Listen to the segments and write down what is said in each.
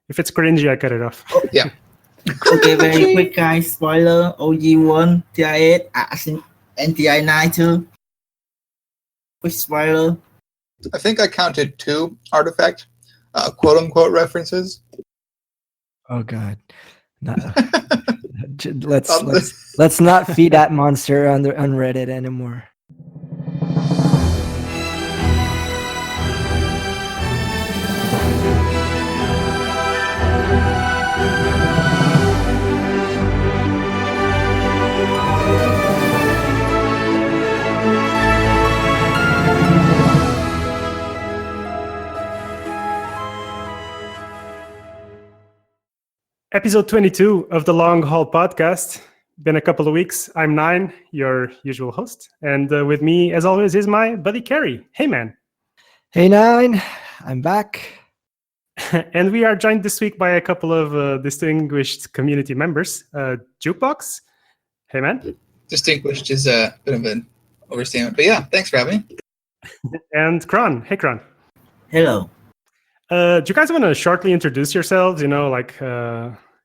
If it's cringy, I cut it off. Yeah. Okay, very quick, guys. Spoiler: OG1, TI8, and TI9 too. Quick spoiler. I think I counted 2 artifact, quote unquote references. Oh God. No. Let's not feed that monster on Reddit anymore. Episode 22 of the Long Haul Podcast. Been a couple of weeks. I'm Nine, your usual host. And with me, as always, is my buddy Kerry. Hey, man. Hey, Nine. I'm back. And we are joined this week by a couple of distinguished community members. Jukebox. Hey, man. Distinguished is a bit of an overstatement. But yeah, thanks for having me. And Kronn. Hey, Kronn. Hello. Do you guys want to shortly introduce yourselves?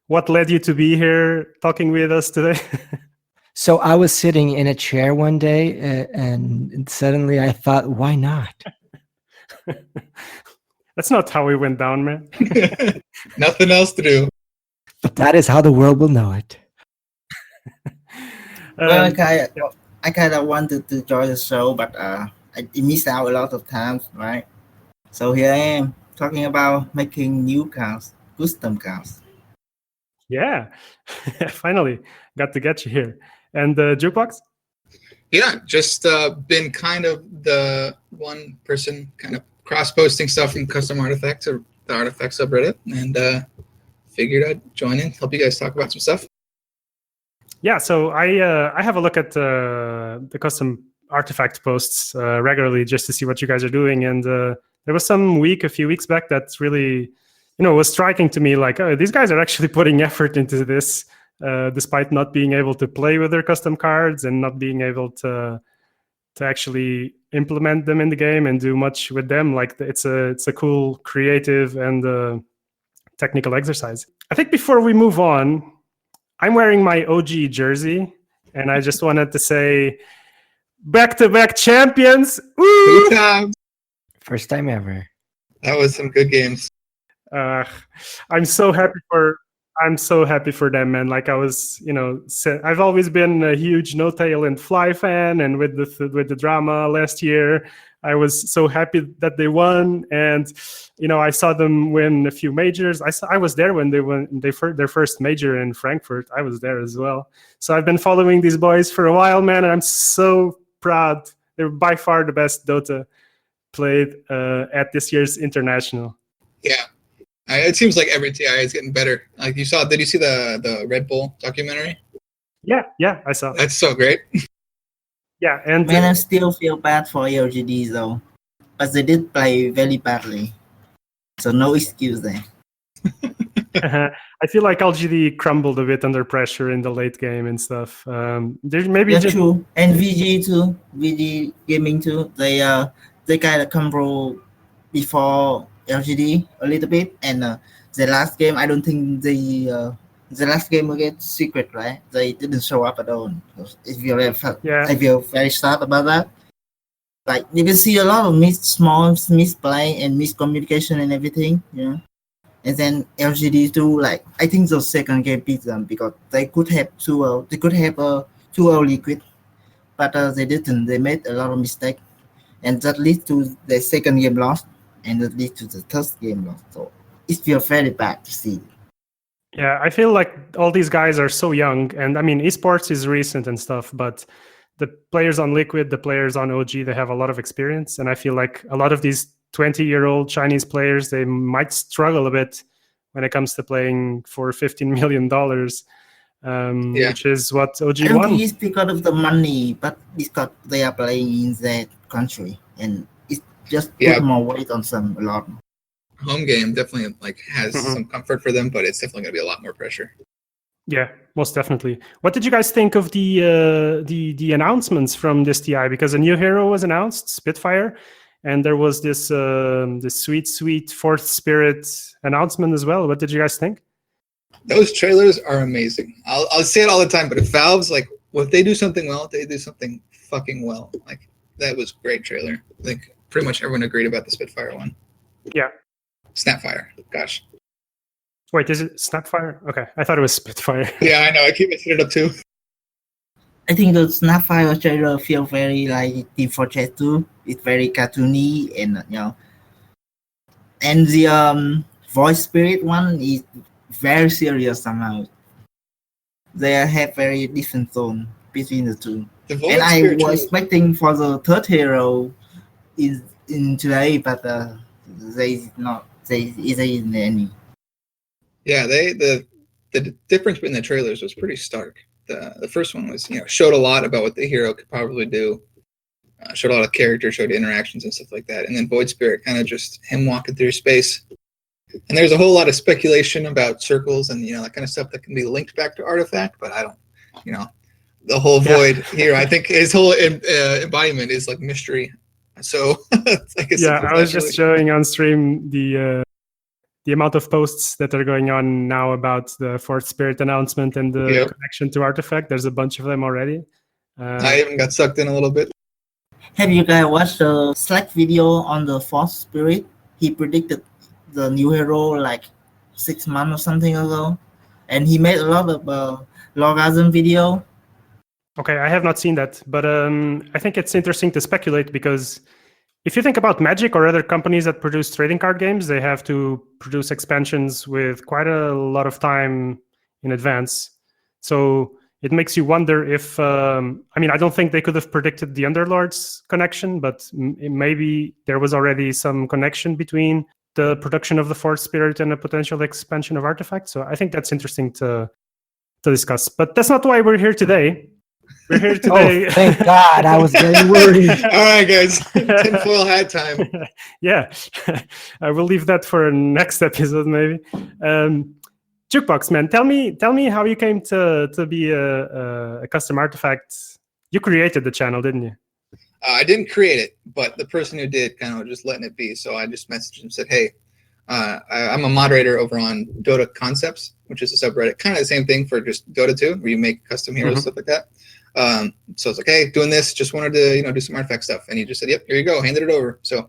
What led you to be here talking with us today? So I was sitting in a chair one day and suddenly I thought, why not? That's not how we went down, man. Nothing else to do. But that is how the world will know it. Well, I kind of wanted to join the show, but I missed out a lot of times, right? So here I am talking about making new cars, custom cars. Yeah, finally got to get you here. And Jukebox? Yeah, just been kind of the one person kind of cross-posting stuff from custom artifact to the artifact subreddit, and figured I'd join in, help you guys talk about some stuff. Yeah, so I have a look at the custom artifact posts regularly just to see what you guys are doing, and there was a few weeks back that's really, was striking to me, like, oh, these guys are actually putting effort into this, despite not being able to play with their custom cards and not being able to actually implement them in the game and do much with them. Like, it's a cool, creative, and technical exercise. I think before we move on, I'm wearing my OG jersey, and I just wanted to say, back-to-back champions! Woo! 2 times. First time ever. That was some good games. I'm so happy for them, man. Like, I was, I've always been a huge No Tail and Fly fan, and with the drama last year, I was so happy that they won. And I saw them win a few majors. I was there when they won their first major in Frankfurt. I was there as well. So I've been following these boys for a while, man, and I'm so proud. They're by far the best Dota played at this year's international. Yeah. It seems like every TI is getting better. Like, did you see the Red Bull documentary? Yeah, I saw. That's so great. Yeah, and Man, I still feel bad for LGD though, but they did play very badly, so no excuse there. I feel like LGD crumbled a bit under pressure in the late game and stuff. There's maybe That's true, and VG too, VG Gaming too. They kind of crumbled before LGD a little bit, and the last game, I don't think the last game against Secret, right? They didn't show up at all. If I feel very sad about that. Like, you can see a lot of small misplay and miscommunication and everything, And then LGD too, like, I think the second game beat them because they could have too early quit, but they didn't. They made a lot of mistakes, and that leads to the second game loss, and that leads to the third game loss. So it feels very bad to see. Yeah, I feel like all these guys are so young, and I mean, esports is recent and stuff, but the players on Liquid, the players on OG, they have a lot of experience, and I feel like a lot of these 20-year-old Chinese players, they might struggle a bit when it comes to playing for $15 million, which is what OG I don't won. think it's because of the money, but because they are playing in that country, and it just put more weight on them a lot. Home game definitely has some comfort for them, but it's definitely going to be a lot more pressure. Yeah, most definitely. What did you guys think of the announcements from this TI? Because a new hero was announced, Spitfire, and there was this sweet fourth spirit announcement as well. What did you guys think? Those trailers are amazing. I'll say it all the time, but if Valve's like, well, if they do something well, they do something fucking well. Like, that was a great trailer. I think pretty much everyone agreed about the Spitfire one. Yeah. Snapfire. Gosh. Wait, is it Snapfire? Okay, I thought it was Spitfire. Yeah, I know. I keep mixing it up too. I think the Snapfire trailer feel very like Team Fortress 2. It's very cartoony and and the voice spirit one is very serious somehow. They have very different tone between the two. And I was expecting for the third hero in today, but they isn't any. Yeah, the difference between the trailers was pretty stark. The first one was, showed a lot about what the hero could probably do. Showed a lot of character, showed interactions and stuff like that. And then Void Spirit, kind of just him walking through space. And there's a whole lot of speculation about circles and, that kind of stuff that can be linked back to Artifact, but I don't, the whole Void here, I think his whole embodiment is like mystery. So I was just showing on stream the amount of posts that are going on now about the Fourth Spirit announcement and the connection to Artifact. There's a bunch of them already. I even got sucked in a little bit. Have you guys watched the Slack video on the Fourth Spirit? He predicted the new hero like 6 months or something ago, and he made a lot of logarithm video. Okay, I have not seen that, but I think it's interesting to speculate because if you think about Magic or other companies that produce trading card games, they have to produce expansions with quite a lot of time in advance. So it makes you wonder if, I don't think they could have predicted the Underlords connection, but maybe there was already some connection between the production of the Fourth Spirit and a potential expansion of Artifact. So I think that's interesting to discuss. But that's not why we're here today. We're here today. Oh, thank God. I was very worried. All right, guys. Tinfoil hat time. Yeah. I will leave that for next episode, maybe. Jukebox, man, tell me how you came to be a custom artifact. You created the channel, didn't you? I didn't create it, but the person who did kind of just letting it be. So I just messaged him and said, hey, I'm a moderator over on Dota Concepts, which is a subreddit. Kind of the same thing for just Dota 2, where you make custom heroes, stuff like that. So it's like, hey, doing this, just wanted to, do some artifact stuff. And he just said, yep, here you go, handed it over. So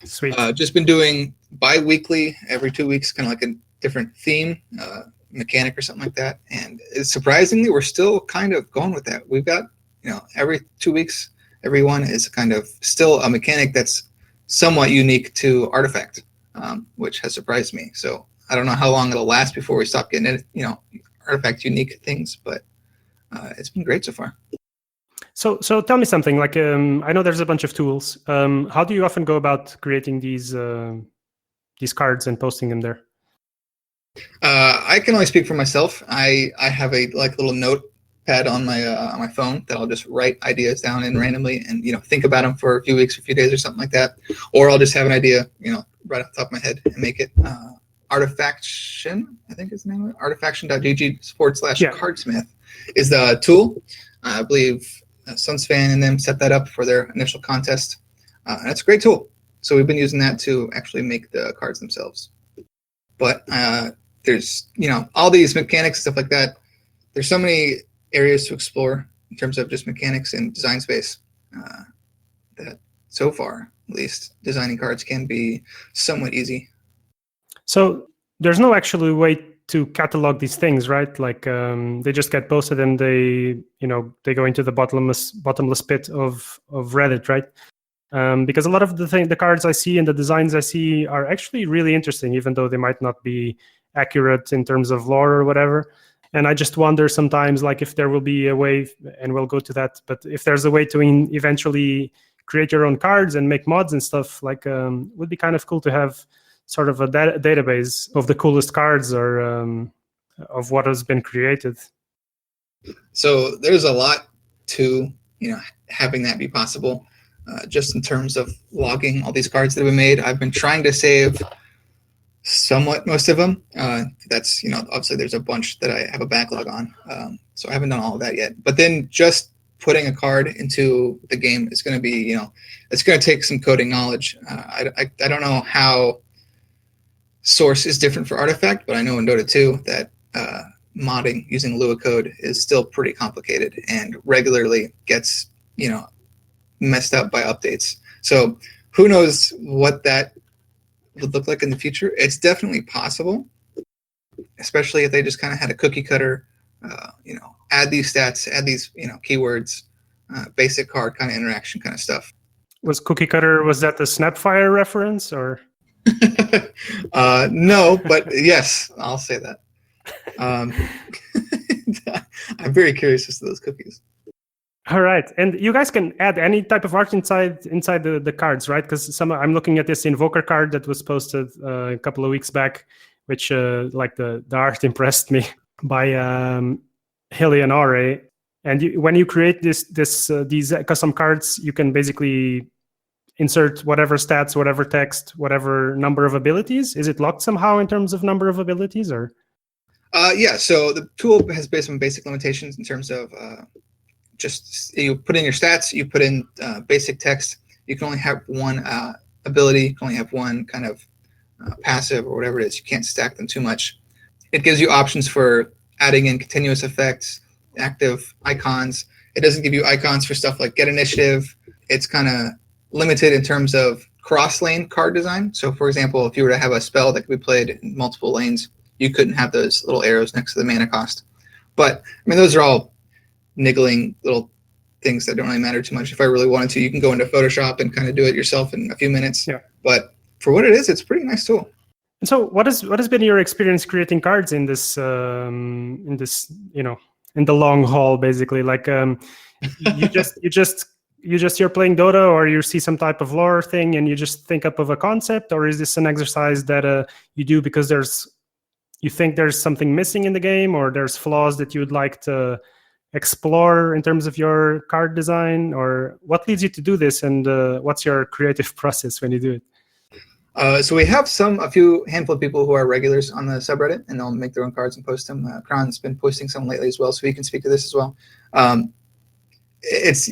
sweet. Just been doing bi-weekly, every 2 weeks, kind of like a different theme, mechanic or something like that. And surprisingly, we're still kind of going with that. We've got, every 2 weeks, everyone is kind of still a mechanic that's somewhat unique to Artifact, which has surprised me. So I don't know how long it'll last before we stop getting it, Artifact unique things, but it's been great so far. So tell me something. Like, I know there's a bunch of tools. How do you often go about creating these cards and posting them there? I can only speak for myself. I have a little notepad on my phone that I'll just write ideas down in randomly and think about them for a few weeks or a few days or something like that. Or I'll just have an idea, right off the top of my head and make it. Artifaction, I think is the name of it. Artifaction.gg/cardsmith is the tool. I believe Sunsfan and them set that up for their initial contest. And it's a great tool. So we've been using that to actually make the cards themselves. But there's, all these mechanics, stuff like that. There's so many areas to explore in terms of just mechanics and design space that so far, at least, designing cards can be somewhat easy. So there's no actual way to catalog these things, right? Like they just get posted and they go into the bottomless pit of Reddit, right? Because a lot of the cards I see and the designs I see are actually really interesting, even though they might not be accurate in terms of lore or whatever. And I just wonder sometimes, like, if there will be a way, and we'll go to that, but if there's a way to eventually create your own cards and make mods and stuff, like, would be kind of cool to have sort of a database of the coolest cards or of what has been created. So there's a lot to having that be possible. Just in terms of logging all these cards that have been made, I've been trying to save somewhat most of them. That's obviously there's a bunch that I have a backlog on, so I haven't done all of that yet. But then just putting a card into the game is going to be, it's going to take some coding knowledge. I don't know how Source is different for Artifact, but I know in Dota 2 that modding using Lua code is still pretty complicated and regularly gets, messed up by updates. So who knows what that would look like in the future. It's definitely possible, especially if they just kind of had a cookie cutter, add these stats, add these, keywords, basic card kind of interaction kind of stuff. Was cookie cutter, was that the Snapfire reference or? No, but yes, I'll say that. I'm very curious as to those cookies. All right, and you guys can add any type of art inside the cards, right? Because I'm looking at this Invoker card that was posted a couple of weeks back, which like the art impressed me by Helianore. And when you create these custom cards, you can basically insert whatever stats, whatever text, whatever number of abilities. Is it locked somehow in terms of number of abilities, or? Yeah, so the tool has some basic limitations in terms of just you put in your stats, you put in basic text. You can only have one ability, you can only have one kind of passive or whatever it is. You can't stack them too much. It gives you options for adding in continuous effects, active icons. It doesn't give you icons for stuff like Get Initiative. It's kind of limited in terms of cross-lane card design. So, for example, if you were to have a spell that could be played in multiple lanes, you couldn't have those little arrows next to the mana cost. But, those are all niggling little things that don't really matter too much. If I really wanted to, you can go into Photoshop and kind of do it yourself in a few minutes. Yeah. But for what it is, it's a pretty nice tool. And so, what has been your experience creating cards in this in the long haul, basically? Like, you're playing Dota, or you see some type of lore thing and you just think up of a concept, or is this an exercise that you do because you think there's something missing in the game, or there's flaws that you would like to explore in terms of your card design, or what leads you to do this, and what's your creative process when you do it? So we have a few handful of people who are regulars on the subreddit, and they'll make their own cards and post them. Kronn's been posting some lately as well, so he can speak to this as well.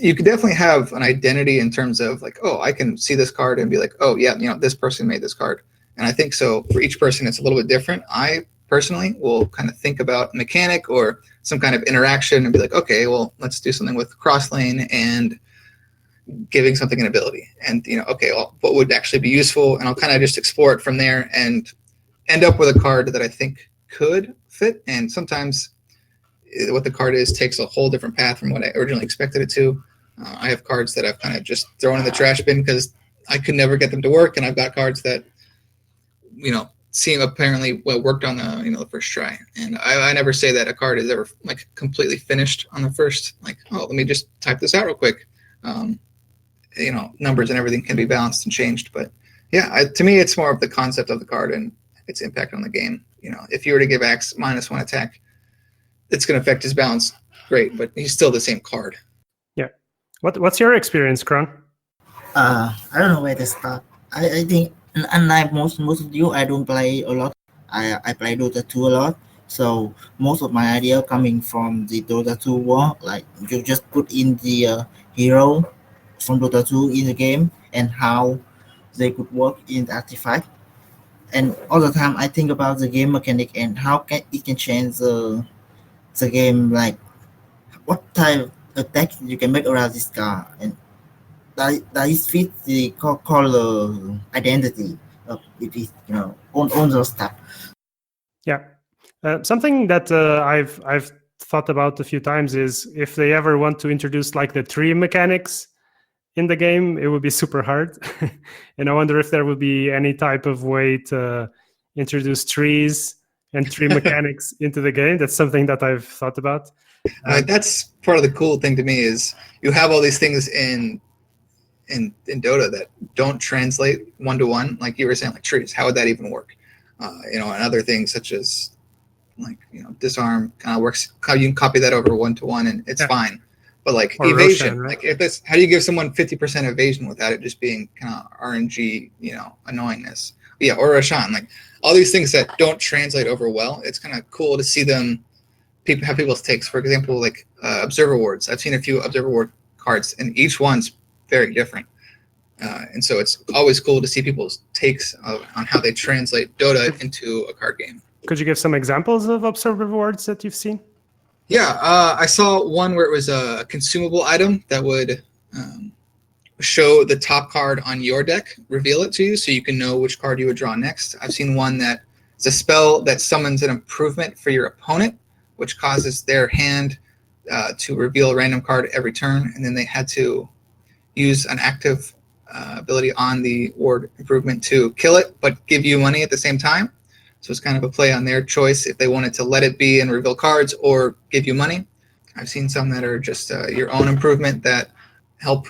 You could definitely have an identity in terms of like, oh, I can see this card and be like, oh yeah, this person made this card. And I think so for each person, it's a little bit different. I personally will kind of think about mechanic or some kind of interaction and be like, okay, well, let's do something with cross lane and giving something an ability. And, okay, well, what would actually be useful? And I'll kind of just explore it from there and end up with a card that I think could fit. And sometimes what the card is takes a whole different path from what I originally expected it to. I have cards that I've kind of just thrown in the trash bin because I could never get them to work. And I've got cards that, seem apparently well worked on the first try. And I never say that a card is ever like completely finished on the first, like, oh, let me just type this out real quick. Numbers and everything can be balanced and changed. But yeah, to me, it's more of the concept of the card and its impact on the game. If you were to give Axe -1 attack, it's going to affect his balance. Great, but he's still the same card. Yeah. What's your experience, Kronn? I don't know where to start. I think, unlike most of you, I don't play a lot. I play Dota 2 a lot. So most of my idea coming from the Dota 2 world, like you just put in the hero from Dota 2 in the game and how they could work in the artifact. And all the time I think about the game mechanic and how it can change the game, like what type of attack you can make around this card, and that is fit the color identity of it, on those stuff. Yeah. Something that I've thought about a few times is if they ever want to introduce like the tree mechanics in the game, it would be super hard. And I wonder if there would be any type of way to introduce trees and tree mechanics into the game. That's something that I've thought about. That's part of the cool thing to me is you have all these things in Dota that don't translate one-to-one, like you were saying, like trees. How would that even work? And other things such as like disarm kind of works. How you can copy that over one-to-one and it's fine. But like or evasion, Roshan, right? Like how do you give someone 50% evasion without it just being kind of RNG, annoyingness? Yeah, or Roshan, like all these things that don't translate over well. It's kind of cool to see them have people's takes. For example, like Observer Awards. I've seen a few Observer Award cards, and each one's very different. And so it's always cool to see people's takes on how they translate Dota into a card game. Could you give some examples of Observer Awards that you've seen? Yeah, I saw one where it was a consumable item that would show the top card on your deck, reveal it to you, so you can know which card you would draw next. I've seen one that it's a spell that summons an improvement for your opponent, which causes their hand to reveal a random card every turn, and then they had to use an active ability on the ward improvement to kill it, but give you money at the same time. So it's kind of a play on their choice if they wanted to let it be and reveal cards or give you money. I've seen some that are just your own improvement that help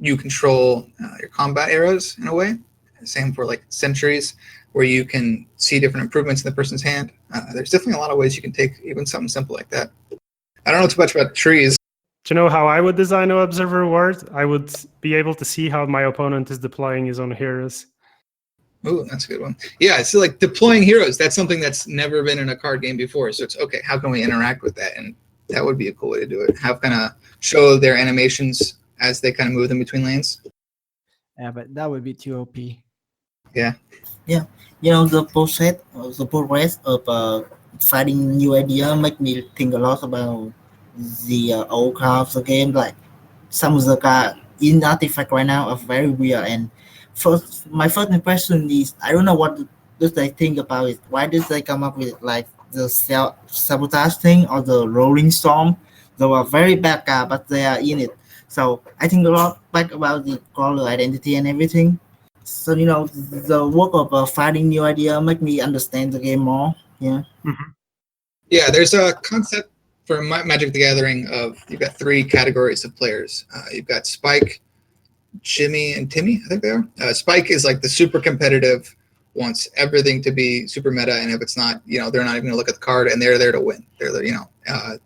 you control your combat arrows in a way. Same for like sentries, where you can see different improvements in the person's hand. There's definitely a lot of ways you can take even something simple like that. I don't know too much about trees. Do you know how I would design an Observer Award? I would be able to see how my opponent is deploying his own heroes. Ooh, that's a good one. Yeah, so like deploying heroes, that's something that's never been in a card game before. So it's okay, how can we interact with that? And that would be a cool way to do it. How kind of show their animations as they kind of move in between lanes. Yeah, but that would be too OP. Yeah. You know, the progress of finding new idea make me think a lot about the old cards of the game. Like some of the cards in Artifact right now are very weird. And my first impression is I don't know what do they think about it. Why did they come up with like the sabotage thing or the rolling storm? They were very bad cards, but they are in it. So I think a lot back about the color identity and everything. So you know, the work of finding new idea make me understand the game more. Yeah. Mm-hmm. Yeah, there's a concept for Magic the Gathering of you've got 3 categories of players. You've got Spike, Jimmy, and Timmy, I think they are. Spike is like the super competitive, wants everything to be super meta, and if it's not, you know, they're not even going to look at the card, and they're there to win. They're there, you know.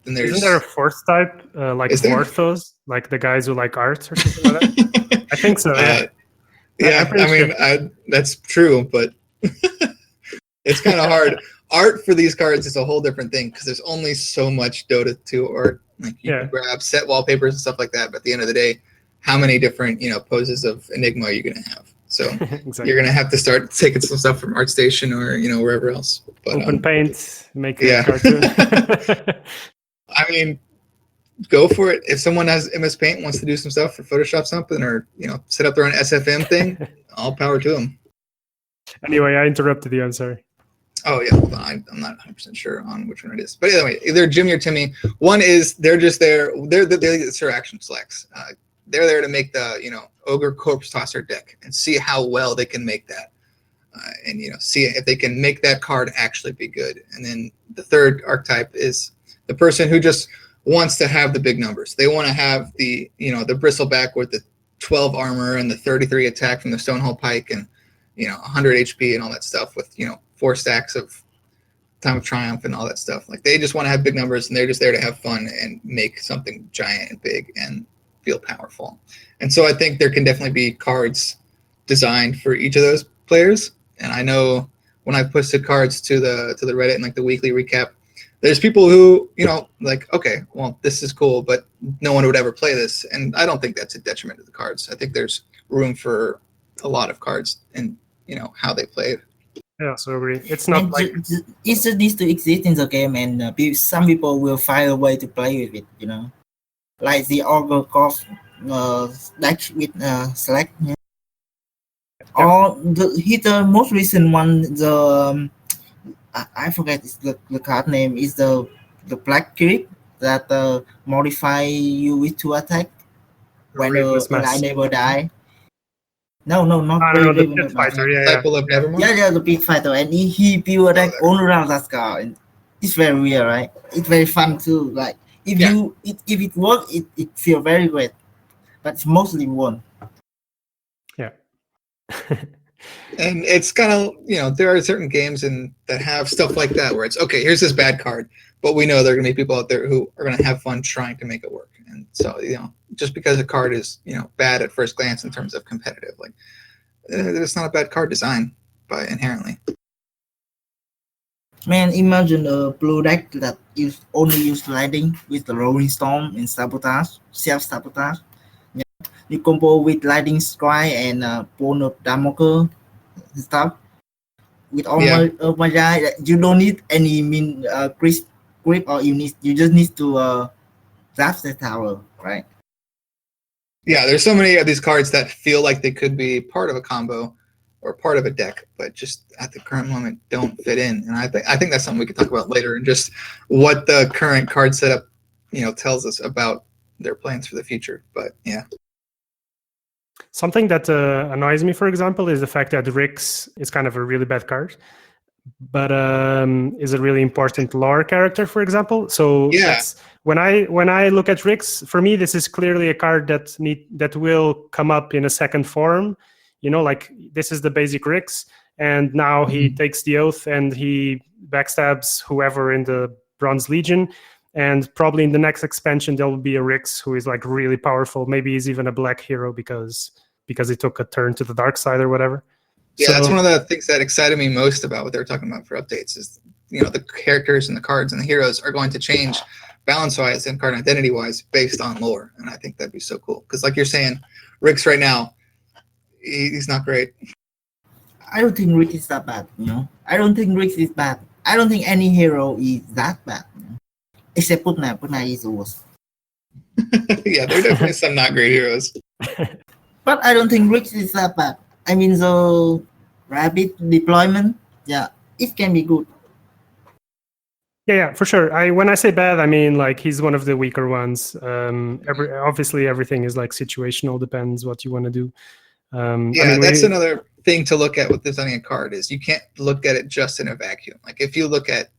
Then there's, isn't there a 4th type, like Dwarfos, like the guys who like art or something like that? I think so, yeah. Yeah, I mean, that's true, but it's kind of hard. Art for these cards is a whole different thing because there's only so much Dota 2 art. Like you can grab set wallpapers and stuff like that, but at the end of the day, how many different poses of Enigma are you going to have? So exactly. You're going to have to start taking some stuff from ArtStation or wherever else. But, Open Paint, make a cartoon. I mean, go for it. If someone has MS Paint and wants to do some stuff for Photoshop something or set up their own SFM thing, all power to them. Anyway, I interrupted you. I'm sorry. Oh yeah, hold on. I'm not 100% sure on which one it is. But anyway, either Jimmy or Timmy. One is they're just there. They're Sir Action Selects. They're there to make the Ogre Corpse Tosser deck and see how well they can make that, and see if they can make that card actually be good. And then the third archetype is the person who just wants to have the big numbers. They want to have the the bristleback with the 12 armor and the 33 attack from the Stonehold Pike and 100 HP and all that stuff with 4 stacks of Time of Triumph and all that stuff. Like they just want to have big numbers and they're just there to have fun and make something giant and big and feel powerful. And so I think there can definitely be cards designed for each of those players. And I know when I posted cards to the Reddit and like the weekly recap, there's people who like, okay, well this is cool, but no one would ever play this. And I don't think that's a detriment to the cards. I think there's room for a lot of cards and how they play it. Yeah, so agree. It's not like it just needs to exist in the game, and some people will find a way to play with it. Like the Ogre Corpse deck with Slack. Yeah. Or the most recent one, the I forget the card name is the Black Crypt that modify you with 2 attack when I never die. No, not the Pit Fighter. Disciple of Nevermore. Yeah, the Pit Fighter, and he built a deck all around that card. And it's very weird, right? It's very fun too. Like if it works, it feels very great, but it's mostly one. Yeah. And it's kind of there are certain games that have stuff like that where it's okay. Here's this bad card, but we know there are going to be people out there who are going to have fun trying to make it work. And so just because a card is bad at first glance in terms of competitive, like it's not a bad card design by inherently. Man, imagine a blue deck that only use lightning with the rolling storm and sabotage, self-sabotage. You combo with lightning strike and bone of Damocle and stuff. With all Yeah. my guy, you don't need any grip or you just need to draft the tower, right? Yeah, there's so many of these cards that feel like they could be part of a combo or part of a deck, but just at the current moment don't fit in. And I think that's something we could talk about later, and just what the current card setup, tells us about their plans for the future. But yeah. Something that annoys me, for example, is the fact that Rix is kind of a really bad card, but is a really important lore character, for example. So Yeah. that's when I look at Rix, for me, this is clearly a card that will come up in a second form. Like this is the basic Rix, and now he takes the oath and he backstabs whoever in the Bronze Legion. And probably in the next expansion, there will be a Rix who is like really powerful. Maybe he's even a black hero because he took a turn to the dark side or whatever. Yeah, that's one of the things that excited me most about what they were talking about for updates is, the characters and the cards and the heroes are going to change balance-wise and card identity-wise based on lore. And I think that'd be so cool. Because like you're saying, Rix right now, he's not great. I don't think Rick is that bad, I don't think Rick is bad. I don't think any hero is that bad. Except Putna. Putna is the worst. Yeah, there are definitely some not great heroes. But I don't think Rick is that bad. I mean, the rapid deployment, yeah, it can be good. Yeah, for sure. When I say bad, I mean like he's one of the weaker ones. Obviously, everything is like situational, depends what you want to do. That's another thing to look at with designing a card is you can't look at it just in a vacuum. Like if you look at,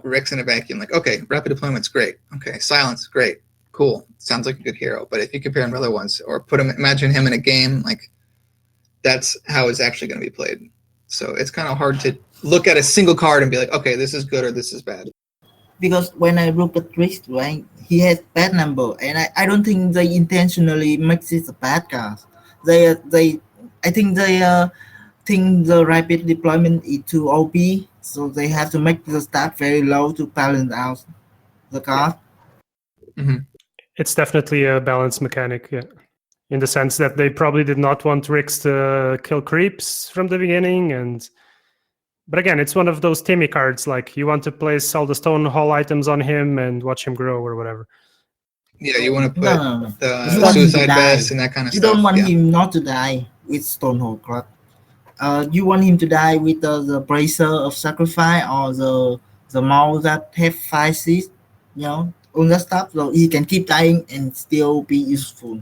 Rix in a vacuum, like, okay, rapid deployment's great. Okay, silence, great. Cool. Sounds like a good hero. But if you compare him to other ones or imagine him in a game, like that's how it's actually going to be played. So it's kind of hard to look at a single card and be like, okay, this is good or this is bad. Because when I look at Rix, right, he has bad number, and I don't think they intentionally make this a bad card. I think they think the rapid deployment is too OP, so they have to make the stat very low to balance out the card. Mm-hmm. It's definitely a balance mechanic, yeah. In the sense that they probably did not want Rix to kill creeps from the beginning, but again, it's one of those Timmy cards, like you want to place all the stone hall items on him and watch him grow or whatever. Yeah, you want to put No. the suicide vest and that kind of you stuff. You don't want him not to die with Stonehold Club. You want him to die with the Bracer of Sacrifice or the mouse that have 5 seeds, all that stuff, so he can keep dying and still be useful.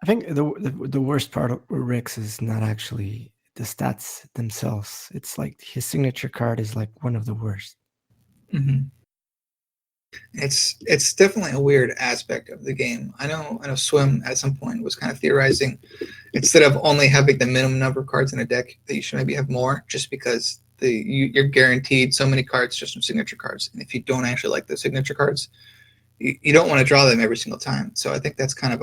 I think the worst part of Rix is not actually the stats themselves. It's like his signature card is like one of the worst. Mm-hmm. It's definitely a weird aspect of the game. I know Swim at some point was kind of theorizing instead of only having the minimum number of cards in a deck that you should maybe have more, just because you're guaranteed so many cards just from signature cards, and if you don't actually like the signature cards, you don't want to draw them every single time. So I think that's kind of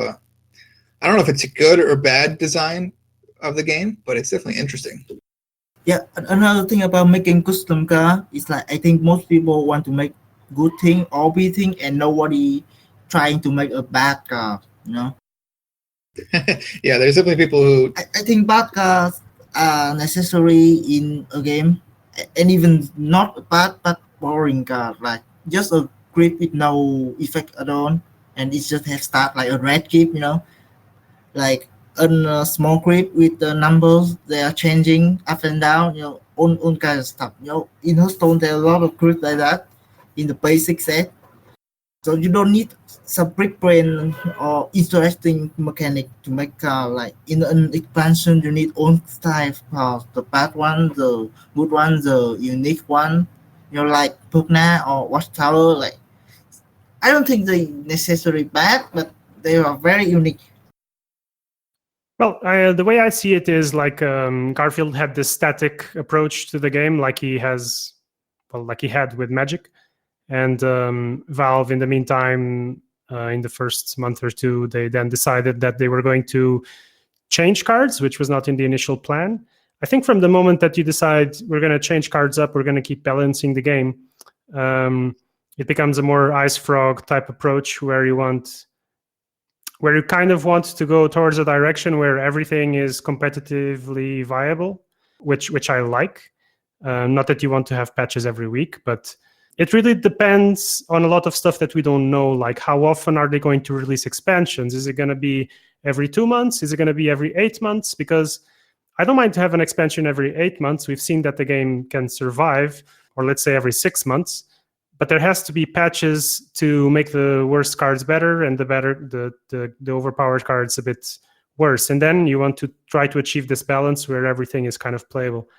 I don't know if it's a good or bad design of the game, but it's definitely interesting. Yeah, another thing about making custom card is like I think most people want to make good thing, OP thing, and nobody trying to make a bad card, Yeah, there's definitely people who... I think bad cards are necessary in a game, and even not bad but boring card, like just a creep with no effect at all, and it just has stat like a red keep, like a small creep with the numbers they are changing up and down, all kind of stuff. In Hearthstone there are a lot of creeps like that in the basic set, so you don't need some big brain or interesting mechanic to make like in an expansion you need own style for the bad one, the good one, the unique one, like Pugna or Watchtower. Like I don't think they necessarily bad, but they are very unique. Well, the way I see it is like Garfield had this static approach to the game, like he had with Magic, and Valve, in the meantime, in the first month or two, they then decided that they were going to change cards, which was not in the initial plan. I think from the moment that you decide we're going to change cards up, we're going to keep balancing the game, it becomes a more ice frog type approach where you kind of want to go towards a direction where everything is competitively viable, which I like. Not that you want to have patches every week, but it really depends on a lot of stuff that we don't know, like how often are they going to release expansions? Is it going to be every 2 months? Is it going to be every 8 months? Because I don't mind to have an expansion every 8 months. We've seen that the game can survive, or let's say every 6 months. But there has to be patches to make the worst cards better and the overpowered cards a bit worse. And then you want to try to achieve this balance where everything is kind of playable.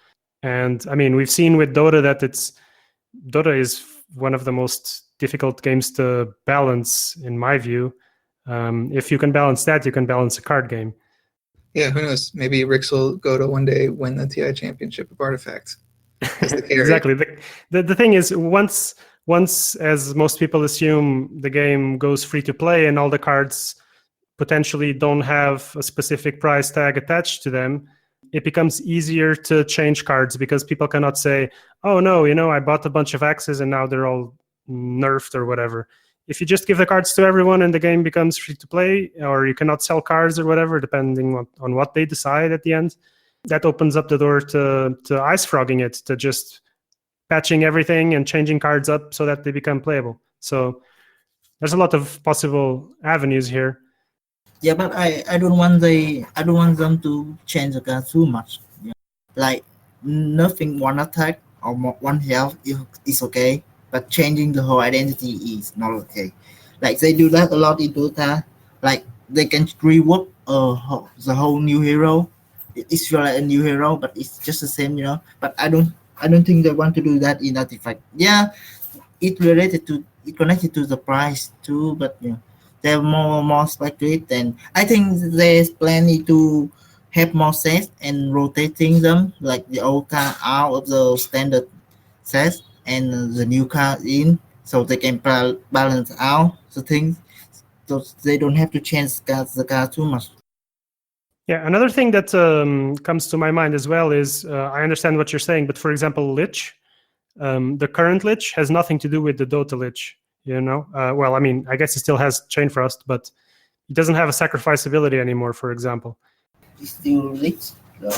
And I mean, we've seen with Dota that Dota is one of the most difficult games to balance, in my view. If you can balance that, you can balance a card game. Yeah, who knows? Maybe Rix will go to one day win the TI championship of Artifacts. Exactly. The thing is, once, as most people assume, the game goes free to play and all the cards potentially don't have a specific price tag attached to them, it becomes easier to change cards because people cannot say, oh no, I bought a bunch of axes and now they're all nerfed or whatever. If you just give the cards to everyone and the game becomes free to play, or you cannot sell cards or whatever, depending on what they decide at the end, that opens up the door to ice frogging it, to just patching everything and changing cards up so that they become playable. So there's a lot of possible avenues here. Yeah, but I don't want them to change the card too much. Yeah. Like nerfing one attack or one health is okay, but changing the whole identity is not okay. Like they do that a lot in Dota. Like they can rework the whole new hero. It's feel like a new hero, but it's just the same, But I don't think they want to do that in Artifact. Yeah, it connected to the price too, but they're more spec to it, and I think there's plenty to have more sets and rotating them, like the old card out of the standard sets and the new card in, so they can balance out the things, so they don't have to change the card too much. Yeah, another thing that comes to my mind as well is I understand what you're saying, but for example, Lich, the current Lich has nothing to do with the Dota Lich. Well, I mean, I guess it still has Chain Frost, but it doesn't have a sacrifice ability anymore, for example. It's still Lich, though.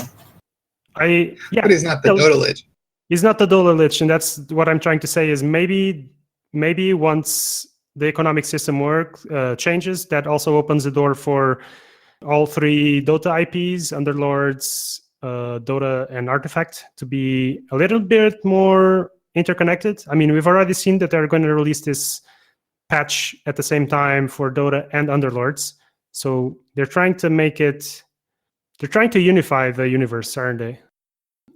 But he's not the Dota Lich. He's not the Dota Lich, and that's what I'm trying to say is maybe once the economic system changes, that also opens the door for all three Dota IPs, Underlords, Dota, and Artifact to be a little bit more interconnected. I mean, we've already seen that they're going to release this patch at the same time for Dota and Underlords. So they're trying to unify the universe, aren't they?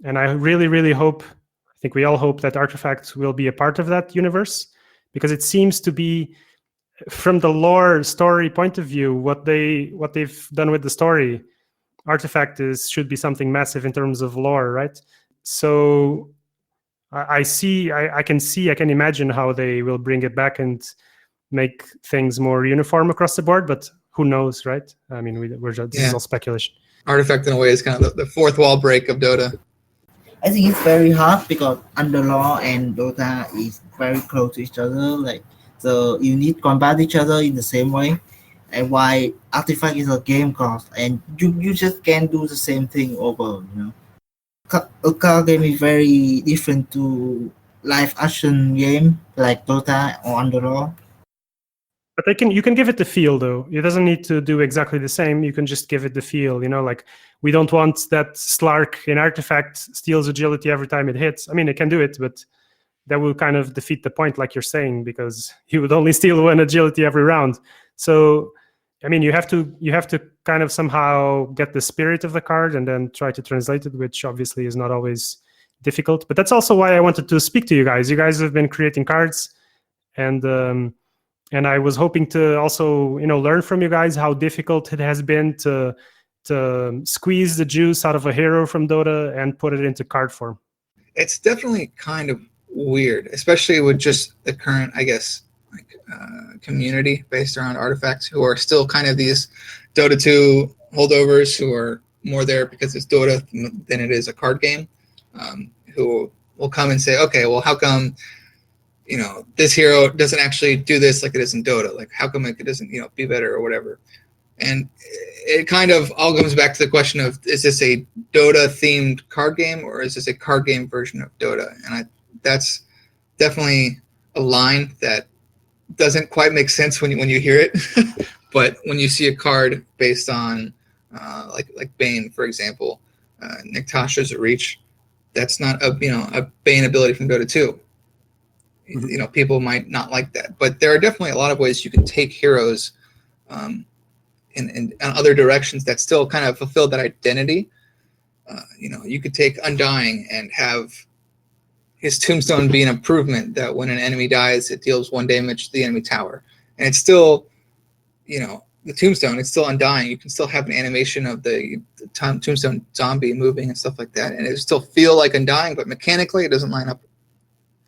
And I really, really hope, I think we all hope that Artifact will be a part of that universe, because it seems to be, from the lore story point of view, what they've done with the story, Artifact should be something massive in terms of lore, right? So I can imagine how they will bring it back and make things more uniform across the board, but who knows, right? I mean, this is all speculation. Artifact, in a way, is kind of the fourth wall break of Dota. I think it's very hard because Underlore and Dota is very close to each other. So you need to combat each other in the same way. And why Artifact is a game cost, and you just can't do the same thing over. A card game is very different to live action game like Dota or Underlore. But you can give it the feel, though. It doesn't need to do exactly the same. You can just give it the feel. Like, we don't want that Slark in Artifact steals agility every time it hits. I mean, it can do it, but that will kind of defeat the point, like you're saying, because he would only steal one agility every round. So, I mean, you have to kind of somehow get the spirit of the card and then try to translate it, which obviously is not always difficult. But that's also why I wanted to speak to you guys. You guys have been creating cards, and I was hoping to also, learn from you guys how difficult it has been to squeeze the juice out of a hero from Dota and put it into card form. It's definitely kind of weird, especially with just the current, I guess, community based around Artifacts, who are still kind of these Dota 2 holdovers who are more there because it's Dota than it is a card game, who will come and say, okay, well, how come, this hero doesn't actually do this like it is in Dota? Like, how come it doesn't, be better or whatever? And it kind of all comes back to the question of, is this a Dota-themed card game, or is this a card game version of Dota? And that's definitely a line that doesn't quite make sense when you hear it. But when you see a card based on, like Bane, for example, Niktasha's a reach, that's not a Bane ability from Dota 2. Mm-hmm. People might not like that, but there are definitely a lot of ways you can take heroes in other directions that still kind of fulfill that identity. You could take Undying and have his tombstone be an improvement that when an enemy dies, it deals 1 damage to the enemy tower. And it's still, the tombstone, it's still Undying. You can still have an animation of the tombstone zombie moving and stuff like that. And it still feel like Undying, but mechanically it doesn't line up.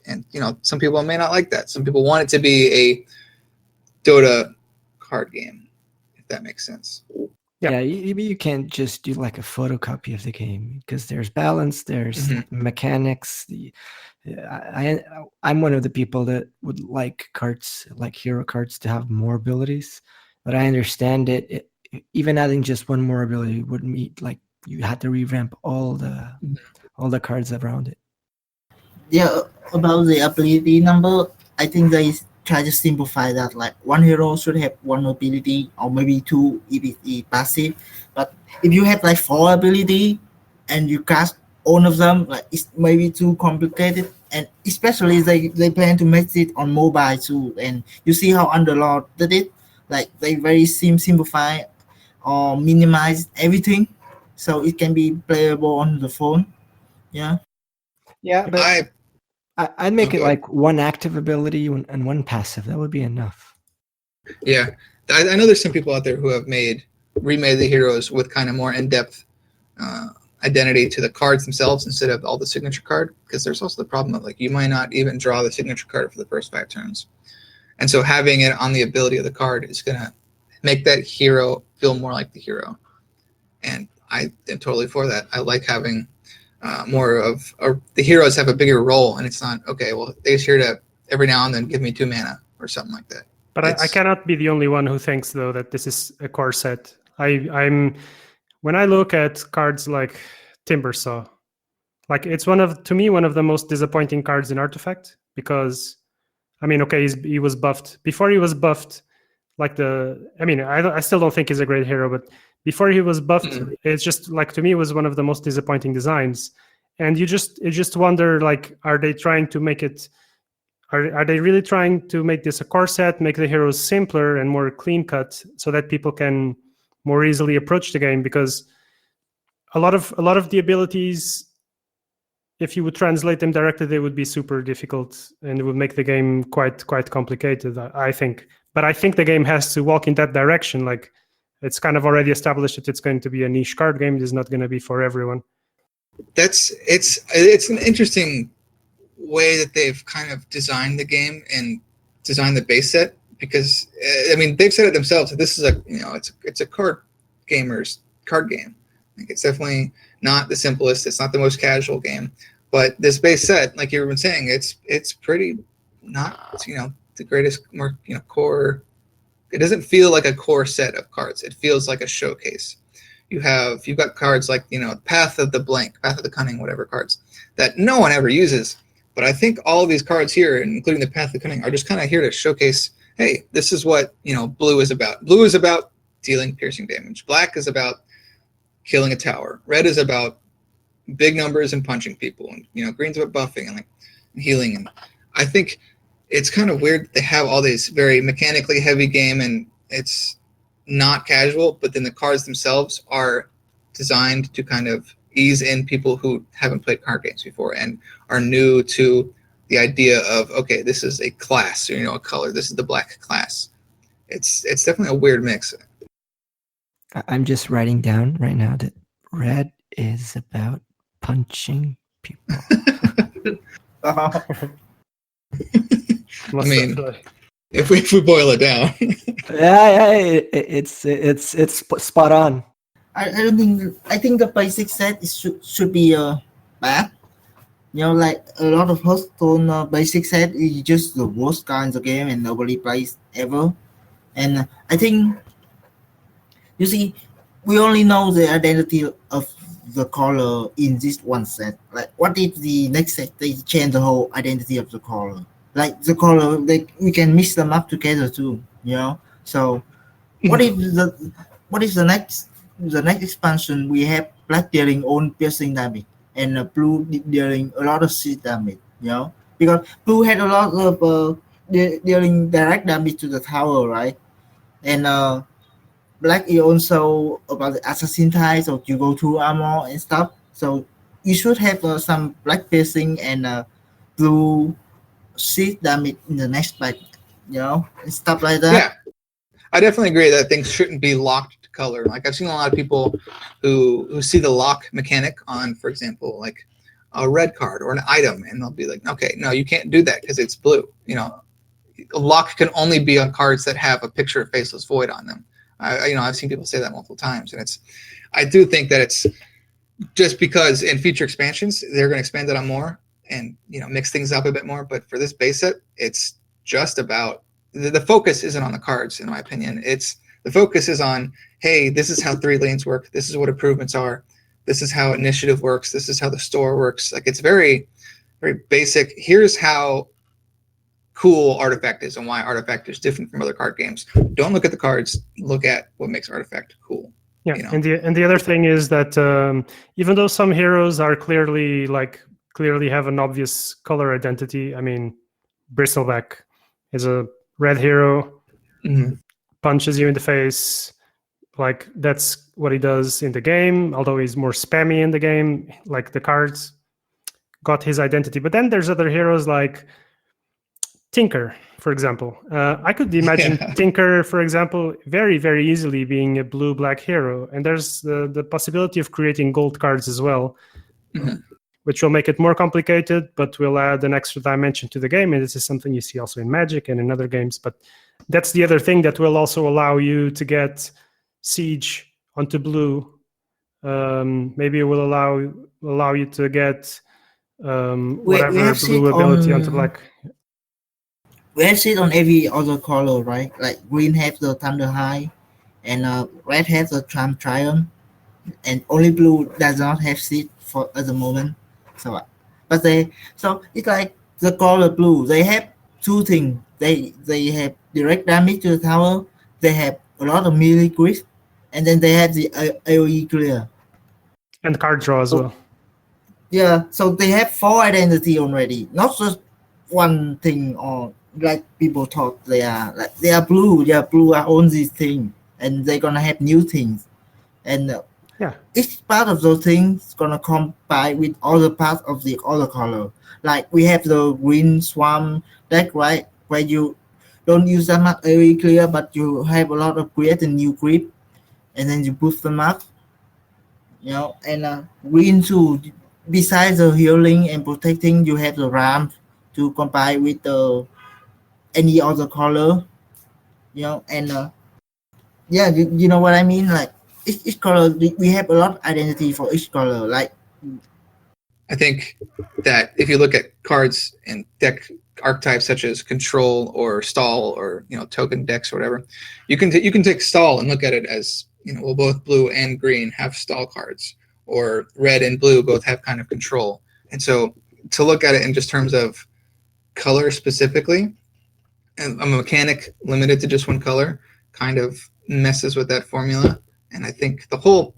And, some people may not like that. Some people want it to be a Dota card game, if that makes sense. Yeah. You can't just do like a photocopy of the game, because there's balance, there's mechanics. I'm one of the people that would like cards, like hero cards, to have more abilities, but I understand it even adding just one more ability would mean like you had to revamp all the cards around it. Yeah, about the ability number, I think they try to simplify that. Like, one hero should have 1 ability, or maybe 2 if it's passive. But if you have like 4 ability and you cast all of them, like, it's maybe too complicated. And especially they plan to make it on mobile too. And you see how Underlord did it. Like, they very simplify or minimize everything, so it can be playable on the phone. Yeah. Yeah, but I'd make it like 1 active ability and 1 passive. That would be enough. Yeah, I know there's some people out there who have remade the heroes with kind of more in-depth identity to the cards themselves instead of all the signature card, because there's also the problem of, like, you might not even draw the signature card for the first 5 turns. And so having it on the ability of the card is going to make that hero feel more like the hero. And I am totally for that. I like having more of the heroes have a bigger role, and it's not, okay, well, they're here to every now and then give me 2 mana or something like that. But I cannot be the only one who thinks, though, that this is a core set. I'm when I look at cards like Timbersaw, like, it's one of the most disappointing cards in Artifact, because, I mean, okay, he was buffed. Before he was buffed, I still don't think he's a great hero, but before he was buffed, it's just, like, to me, it was one of the most disappointing designs. And you just wonder, like, are they trying to make it? Are they really trying to make this a core set, make the heroes simpler and more clean cut, so that people can more easily approach the game? Because a lot of the abilities, if you would translate them directly, they would be super difficult, and it would make the game quite complicated, I think. But I think the game has to walk in that direction. Like, it's kind of already established that it's going to be a niche card game. It is not going to be for everyone. It's an interesting way that they've kind of designed the game and designed the base set, because they've said it themselves that this is it's a card gamer's card game. Like, it's definitely not the simplest, it's not the most casual game, but this base set, like you've been saying, it's pretty not the greatest, more core. It doesn't feel like a core set of cards. It feels like a showcase. You've got cards like Path of the Blank, Path of the Cunning, whatever cards that no one ever uses. But I think all of these cards here, including the Path of the Cunning, are just kind of here to showcase, hey, this is what blue is about. Blue is about dealing piercing damage. Black is about killing a tower. Red is about big numbers and punching people. And green's about buffing and healing. And I think it's kind of weird that they have all these very mechanically heavy game, and it's not casual, but then the cards themselves are designed to kind of ease in people who haven't played card games before and are new to the idea of, okay, this is a class, or a color. This is the black class. It's definitely a weird mix. I'm just writing down right now that red is about punching people. If we boil it down. yeah, it's spot on. I don't think. I think the basic set should be bad. Like a lot of Hearthstone basic set is just the worst kinds of game and nobody plays ever. And I think you see, we only know the identity of the color in this one set. Like, what if the next set they change the whole identity of the color? Like the color, we can mix them up together too. So what if the next expansion we have black dealing own piercing damage and blue dealing a lot of seed damage? Because blue had a lot of dealing direct damage to the tower, right? And black is also about the assassin type, so you go through armor and stuff. So you should have some black piercing and blue seed damage in the next pack, and stuff like that. Yeah, I definitely agree that things shouldn't be locked to color. Like, I've seen a lot of people who see the lock mechanic on, for example, like a red card or an item, and they'll be like, okay, no, you can't do that because it's blue. A lock can only be on cards that have a picture of Faceless Void on them. I've seen people say that multiple times, and I do think that it's just because in future expansions they're going to expand it on more and mix things up a bit more. But for this base set, it's just about the focus isn't on the cards, in my opinion. The focus is on, hey, this is how 3 lanes work. This is what improvements are. This is how initiative works. This is how the store works. Like, it's very, very basic. Here's how cool Artifact is and why Artifact is different from other card games. Don't look at the cards. Look at what makes Artifact cool. Yeah, and the other thing is that even though some heroes are clearly have an obvious color identity. I mean, Bristleback is a red hero, punches you in the face. Like, that's what he does in the game, although he's more spammy in the game. Like, the cards got his identity. But then there's other heroes like Tinker, for example. I could imagine Tinker, for example, very, very easily being a blue-black hero. And there's the possibility of creating gold cards as well, which will make it more complicated, but will add an extra dimension to the game. And this is something you see also in Magic and in other games. But that's the other thing that will also allow you to get Siege onto blue. Maybe it will allow you to get whatever blue ability onto black. We have it on every other color, right? Like, green has the Thunder High, and red has the Triumph, and only blue does not have seed for at the moment. So it's like the color blue. They have 2 things. They have direct damage to the tower. They have a lot of melee grip, and then they have the AoE clear and card draw as well. Yeah, so they have 4 identity already, not just one thing or like people thought they are. Like, they are blue. They are blue are only thing, and they're gonna have new things, and each part of those things gonna combine with other parts of the other color. Like, we have the green swamp deck, right, where you don't use that much AoE clear, but you have a lot of create and new grip, and then you boost them up. And green too. Besides the healing and protecting, you have the ramp to combine with any other color. And you know what I mean. Like, each color, we have a lot of identity for each color. Like, I think that if you look at cards and deck archetypes such as control or stall or token decks or whatever, you can take stall and look at it as well, both blue and green have stall cards, or red and blue both have kind of control. And so to look at it in just terms of color specifically, and a mechanic limited to just one color kind of messes with that formula. And I think the whole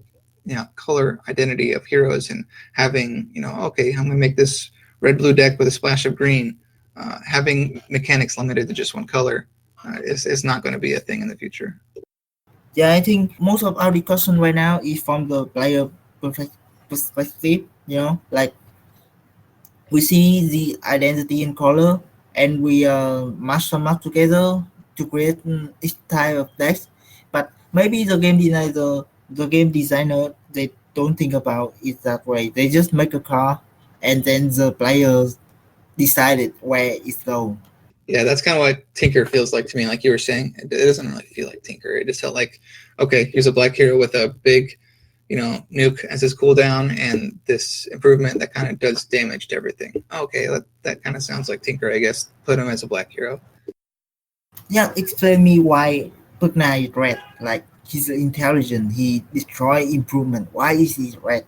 color identity of heroes and having, okay, I'm going to make this red-blue deck with a splash of green, having mechanics limited to just one color is not going to be a thing in the future. Yeah, I think most of our discussion right now is from the player perspective. Like, we see the identity in color, and we mash them up together to create each type of decks. But maybe the game designer, they don't think about it that way. They just make a car, and then the players decided where it's going. Yeah, that's kind of what Tinker feels like to me. Like you were saying, it doesn't really feel like Tinker. It just felt like, okay, here's a black hero with a big nuke as his cooldown and this improvement that kind of does damage to everything. Okay, that kind of sounds like Tinker, I guess. Put him as a black hero. Yeah, explain me why Pugna is red. Like he's intelligent, he destroy improvement. Why is he red?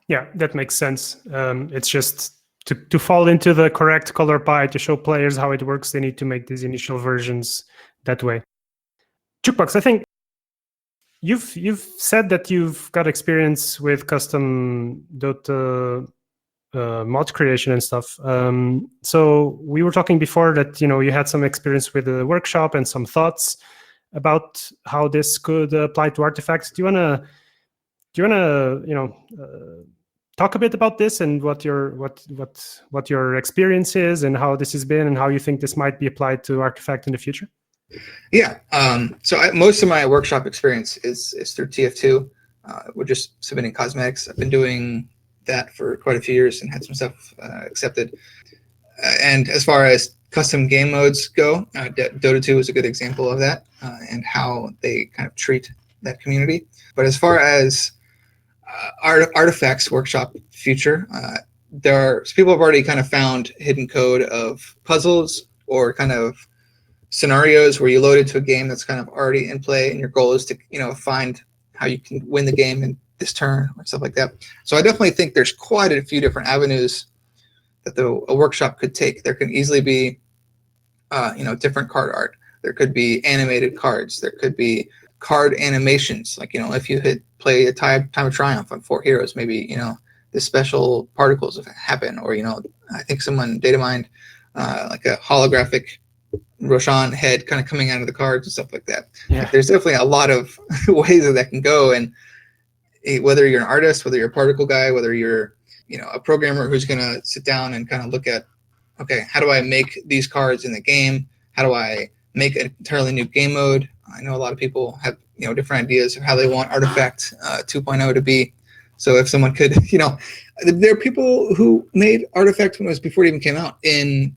Yeah, that makes sense. It's just to fall into the correct color pie to show players how it works. They need to make these initial versions that way. Jukebox, I think you've said that you've got experience with custom Dota mod creation and stuff. So we were talking before that you had some experience with the workshop and some thoughts about how this could apply to artifacts. Do you wanna talk a bit about this and what your experience is and how this has been and how you think this might be applied to artifact in the future? Yeah. So most of my workshop experience is through TF2. We're just submitting cosmetics. I've been doing that for quite a few years and had some stuff accepted. And as far as custom game modes go, Dota 2 is a good example of that and how they kind of treat that community. But as far as artifacts workshop future, people have already kind of found hidden code of puzzles or kind of scenarios where you load into a game that's kind of already in play and your goal is to find how you can win the game in this turn or stuff like that. So I definitely think there's quite a few different avenues that a workshop could take. There can easily be different card art. There could be animated cards. There could be card animations, like if you play a time of triumph on 4 heroes, maybe the special particles happen, or I think someone data mined like a holographic Roshan head kind of coming out of the cards and stuff like that. Yeah. There's definitely a lot of ways that can go, and whether you're an artist, whether you're a particle guy, whether you're a programmer who's going to sit down and kind of look at, okay, how do I make these cards in the game? How do I make an entirely new game mode? I know a lot of people have different ideas of how they want Artifact 2.0 to be. So if someone could, there are people who made Artifact when it was before it even came out in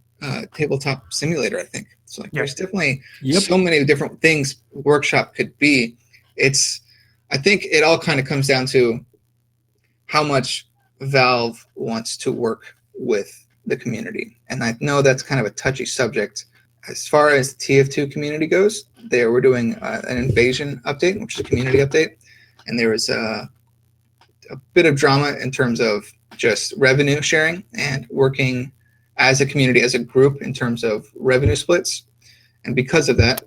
Tabletop Simulator, I think. So there's definitely so many different things workshop could be. I think it all kind of comes down to how much Valve wants to work with the community. And I know that's kind of a touchy subject. As far as the TF2 community goes, we're doing an invasion update, which is a community update. And there was a bit of drama in terms of just revenue sharing and working as a community, as a group, in terms of revenue splits. And because of that,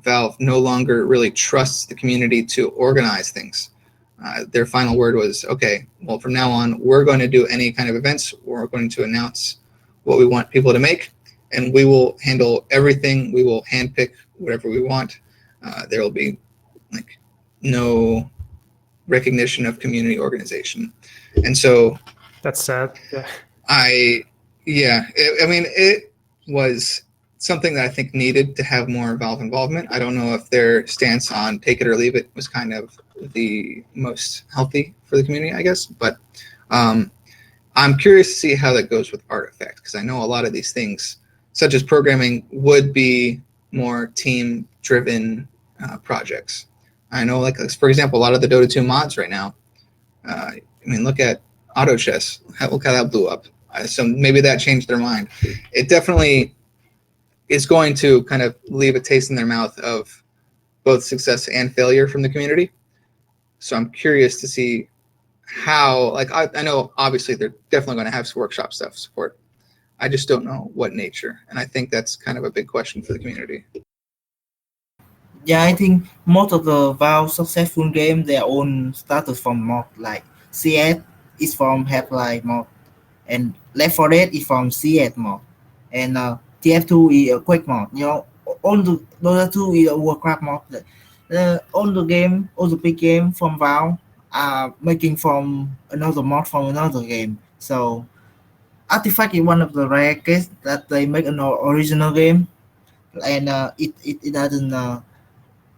Valve no longer really trusts the community to organize things. Their final word was, okay, well, from now on, we're going to do any kind of events. We're going to announce what we want people to make, and we will handle everything. We will handpick whatever we want. There will be no recognition of community organization. And so that's sad. Yeah. It was something that I think needed to have more Valve involvement. I don't know if their stance on take it or leave it was kind of the most healthy for the community, I guess. But I'm curious to see how that goes with Artifact, because I know a lot of these things, such as programming, would be more team-driven projects. I know, for example, a lot of the Dota 2 mods right now, look at Auto Chess. Look how that blew up. So maybe that changed their mind. It definitely is going to kind of leave a taste in their mouth of both success and failure from the community. So I'm curious to see how, I know obviously they're definitely going to have some workshop stuff support. I just don't know what nature. And I think that's kind of a big question for the community. Yeah, I think most of the Valve successful games, their own started from mod. Like CS is from Half-Life mod, and Left 4 Dead is from CS mod, and TF2 is a Quake mod. All the Dota 2 is a Warcraft mod. All the big game from Valve are making from another mod from another game. So Artifact is one of the rare cases that they make an original game, and it doesn't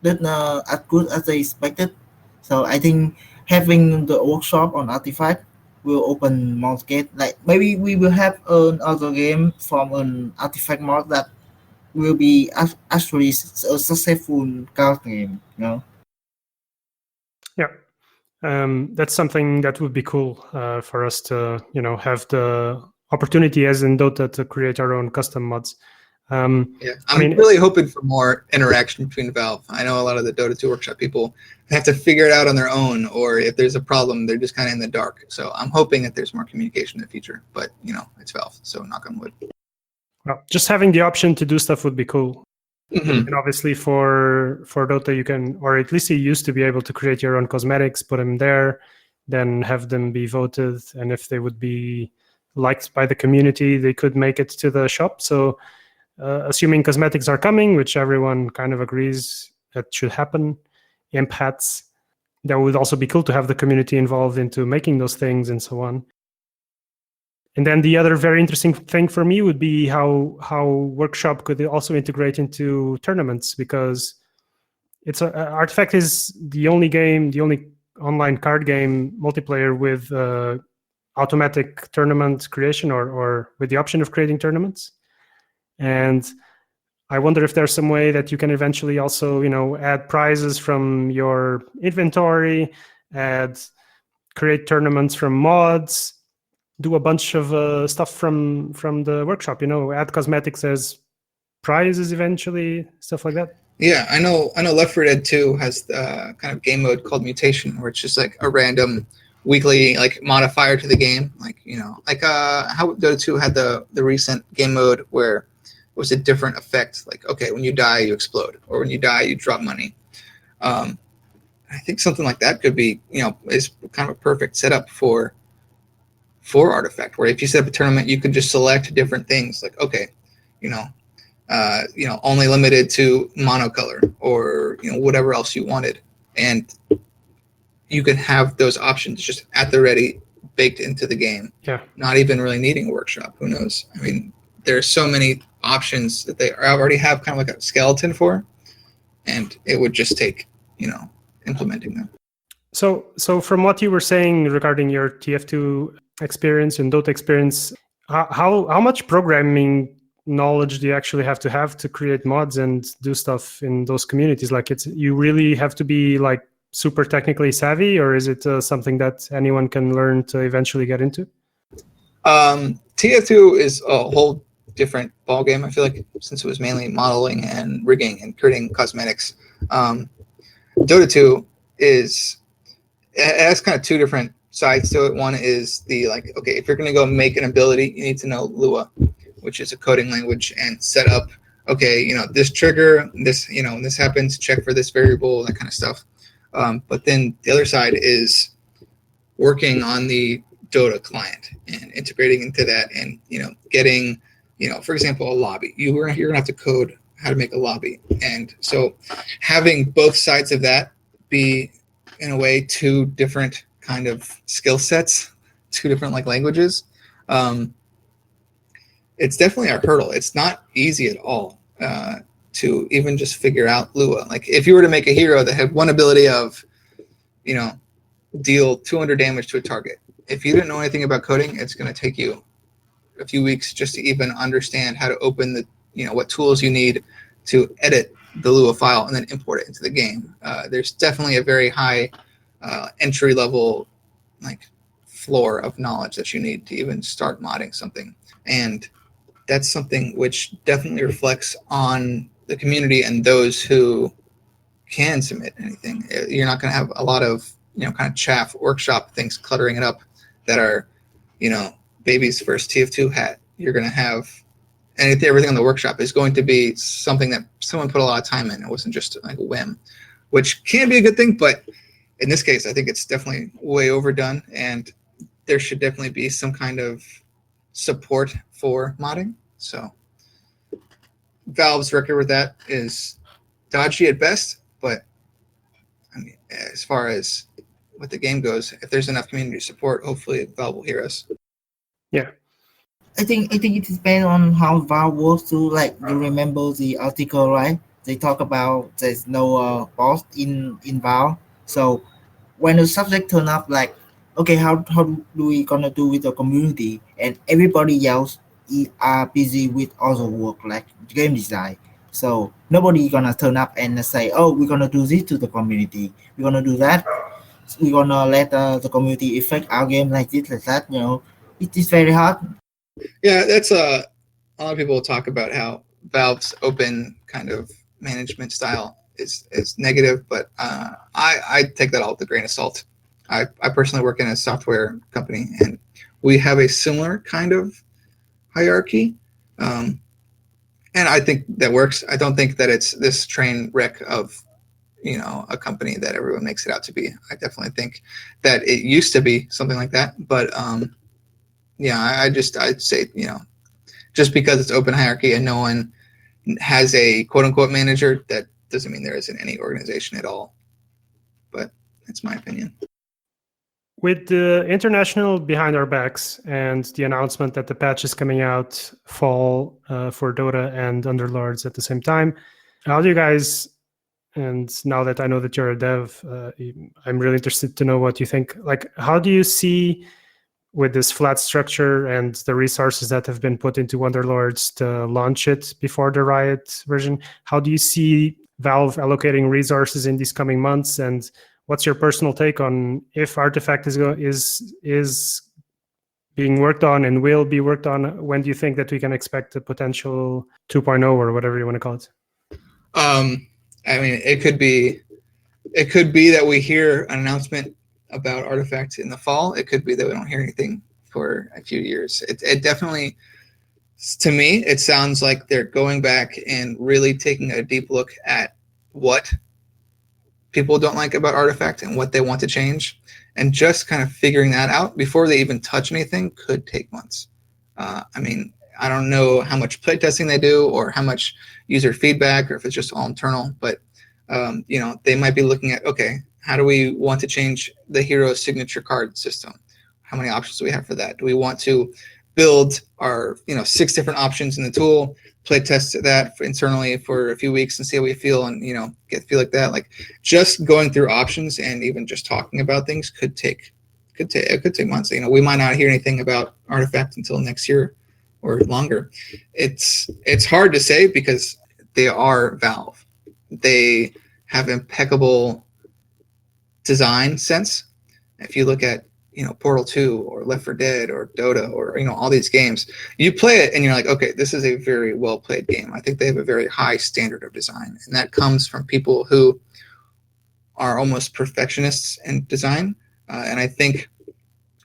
as good as they expected. So I think having the workshop on Artifact will open more gate. Like maybe we will have another game from an Artifact mod that will be actually a successful card game. Yeah. That's something that would be cool for us to, have the opportunity as in Dota to create our own custom mods. I'm really hoping for more interaction between Valve. I know a lot of the Dota 2 workshop people have to figure it out on their own, or if there's a problem, they're just kind of in the dark. So I'm hoping that there's more communication in the future. But it's Valve, so knock on wood. Well, just having the option to do stuff would be cool. Mm-hmm. And obviously for Dota, you can, or at least you used to be able to create your own cosmetics, put them there, then have them be voted. And if they would be liked by the community, they could make it to the shop. So assuming cosmetics are coming, which everyone kind of agrees that should happen, imp hats, that would also be cool to have the community involved into making those things and so on. And then the other very interesting thing for me would be how Workshop could also integrate into tournaments, because it's Artifact is the only online card game multiplayer with automatic tournament creation or with the option of creating tournaments. And I wonder if there's some way that you can eventually also, add prizes from your inventory, create tournaments from mods, do a bunch of stuff from the workshop, add cosmetics as prizes eventually, stuff like that. Yeah, I know Left 4 Dead 2 has kind of game mode called Mutation, where it's just like a random weekly modifier to the game. How Dota 2 had the recent game mode where it was a different effect. Like, okay, when you die, you explode, or when you die, you drop money. I think something like that could be, is kind of a perfect setup for Artifact, where if you set up a tournament, you could just select different things. Like, okay, only limited to monocolor, or whatever else you wanted, and you can have those options just at the ready, baked into the game. Yeah. Not even really needing a workshop. Who knows? I mean, there's so many options that they already have kind of like a skeleton for, and it would just take implementing them. So from what you were saying regarding your TF2 experience and Dota experience, how much programming knowledge do you actually have to create mods and do stuff in those communities? Like, you really have to be super technically savvy, or is it something that anyone can learn to eventually get into? TF2 is a whole different ballgame. I feel like, since it was mainly modeling and rigging and creating cosmetics. Dota 2 it has kind of two different sides to it. One is okay, if you're going to go make an ability, you need to know Lua, which is a coding language, and set up, okay, this trigger, this, when this happens, check for this variable, that kind of stuff. But then the other side is working on the Dota client and integrating into that, and getting, for example, a lobby. You're gonna have to code how to make a lobby, and so having both sides of that be, in a way, two different kind of skill sets, two different languages. It's definitely a hurdle. It's not easy at all to even just figure out Lua. Like, if you were to make a hero that had one ability of, deal 200 damage to a target, if you didn't know anything about coding, it's going to take you a few weeks just to even understand how to open the, what tools you need to edit the Lua file and then import it into the game. There's definitely a very high entry level floor of knowledge that you need to even start modding something. And that's something which definitely reflects on the community and those who can submit anything. You're not going to have a lot of, kind of chaff workshop things cluttering it up that are, baby's first TF2 hat. You're going to have, and everything on the workshop is going to be something that someone put a lot of time in. It wasn't just a whim, which can be a good thing. But in this case, I think it's definitely way overdone, and there should definitely be some kind of support for modding. So Valve's record with that is dodgy at best, but I mean, as far as what the game goes, if there's enough community support, hopefully Valve will hear us. Yeah. I think it depends on how Valve works too. Like, you remember the article, right? They talk about there's no boss in Valve. So when the subject turn up, okay, how do we gonna do with the community? And everybody else are busy with other work, like game design. So nobody gonna turn up and say, oh, we're gonna do this to the community, we're gonna do that. we're gonna let the community affect our game like this, like that. It is very hard. Yeah, that's a lot of people talk about how Valve's open kind of management style is negative, but I take that all with a grain of salt. I personally work in a software company, and we have a similar kind of hierarchy, and I think that works. I don't think that it's this train wreck of a company that everyone makes it out to be. I definitely think that it used to be something like that, but I'd say just because it's open hierarchy and no one has a quote unquote manager, that doesn't mean there isn't any organization at all. But that's my opinion. With the international behind our backs and the announcement that the patch is coming out fall for Dota and Underlords at the same time, how do you guys, and now that I know that you're a dev, I'm really interested to know what you think. Like, how do you see with this flat structure and the resources that have been put into Underlords to launch it before the Riot version, how do you see Valve allocating resources in these coming months? And what's your personal take on if Artifact is being worked on and will be worked on? When do you think that we can expect a potential 2.0 or whatever you want to call it? I mean, it could be that we hear an announcement about Artifact in the fall. It could be that we don't hear anything for a few years. It definitely, to me, it sounds like they're going back and really taking a deep look at what people don't like about Artifact and what they want to change, and just kind of figuring that out before they even touch anything could take months. I mean, I don't know how much playtesting they do or how much user feedback, or if it's just all internal, but they might be looking at, okay, how do we want to change the hero signature card system? How many options do we have for that? Do we want to build our 6 different options in the tool, play test that internally for a few weeks and see how we feel, and feel like that? Like, just going through options and even just talking about things could take months. We might not hear anything about Artifact until next year or longer. It's hard to say because they are Valve. They have impeccable design sense. If you look at Portal 2 or Left 4 Dead or Dota or all these games, you play it and you're like, okay, this is a very well played game. I think they have a very high standard of design, and that comes from people who are almost perfectionists in design. And I think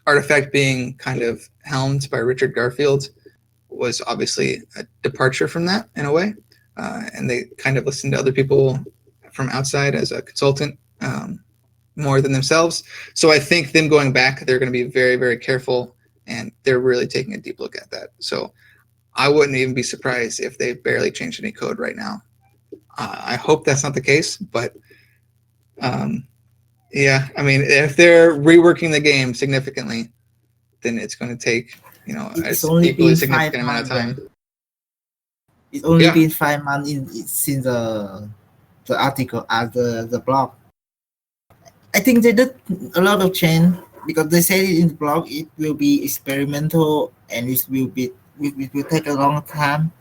Artifact being kind of helmed by Richard Garfield was obviously a departure from that in a way, and they kind of listened to other people from outside as a consultant more than themselves. So I think them going back, they're going to be very, very careful, and they're really taking a deep look at that. So I wouldn't even be surprised if they barely changed any code right now. I hope that's not the case, but I mean, if they're reworking the game significantly, then it's going to take It's an only equally been significant 5 amount of months. time. It's only Yeah. been 5 months since the article at the blog. I think they did a lot of change because they said in the blog it will be experimental and it will take a long time,